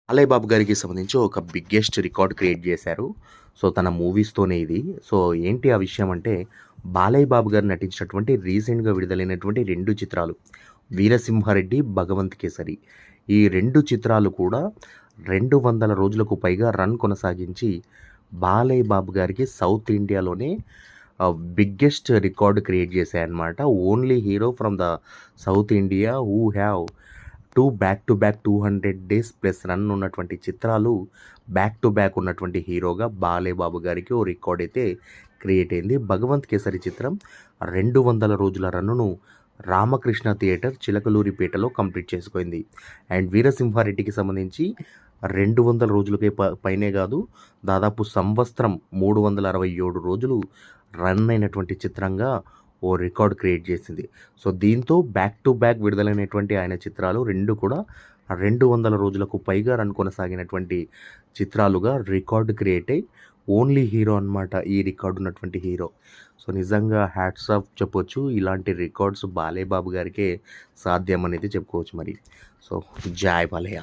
బాలయ్య బాబు గారికి సంబంధించి ఒక బిగ్గెస్ట్ రికార్డ్ క్రియేట్ చేశారు. సో, తన మూవీస్‌తోనే ఇది. సో, ఏంటి ఆ విషయం అంటే, బాలయ్య బాబు గారు నటించినటువంటి రీసెంట్‌గా విడుదలైనటువంటి 2 చిత్రాలు 'వీరసింహారెడ్డి', 'భగవంత్ కేసరి'. ఈ 2 చిత్రాలు కూడా 200 రోజులకు పైగా రన్ కొనసాగించి, బాలయ్య బాబు గారికి సౌత్ ఇండియాలోనే బిగ్గెస్ట్ రికార్డ్ క్రియేట్ చేశాయన్నమాట. Only hero from the south India who have 2 back to back 200 days plus run ఉన్నటువంటి చిత్రాలు బ్యాక్ టు బ్యాక్ ఉన్నటువంటి హీరోగా బాలయ్య బాబు గారికి ఓ రికార్డ్ అయితే క్రియేట్ అయింది. 'భగవంత్ కేసరి' చిత్రం 200 రోజుల రన్నును రామకృష్ణ థియేటర్ చిలకలూరిపేటలో కంప్లీట్ చేసుకుంది. అండ్ 'వీరసింహారెడ్డి'కి సంబంధించి 200 రోజులకే పైనే కాదు, దాదాపు సంవత్సరం 367 రోజులు రన్ అయినటువంటి చిత్రంగా ఓ రికార్డ్ క్రియేట్ చేసింది. సో, దీంతో బ్యాక్ టు బ్యాక్ విడుదలైనటువంటి ఆయన చిత్రాలు 2 కూడా 200 రోజులకు పైగా రన్ కొనసాగినటువంటి చిత్రాలుగా రికార్డ్ క్రియేట్ అయ్యి ఓన్లీ హీరో అనమాట. ఈ రికార్డ్ ఉన్నటువంటి హీరో. సో, నిజంగా హ్యాట్స్ ఆఫ్ చెప్పొచ్చు. ఇలాంటి రికార్డ్స్ బాలయ్య బాబు గారికే సాధ్యం అనేది చెప్పుకోవచ్చు మరి. సో, జై బాలయ్య.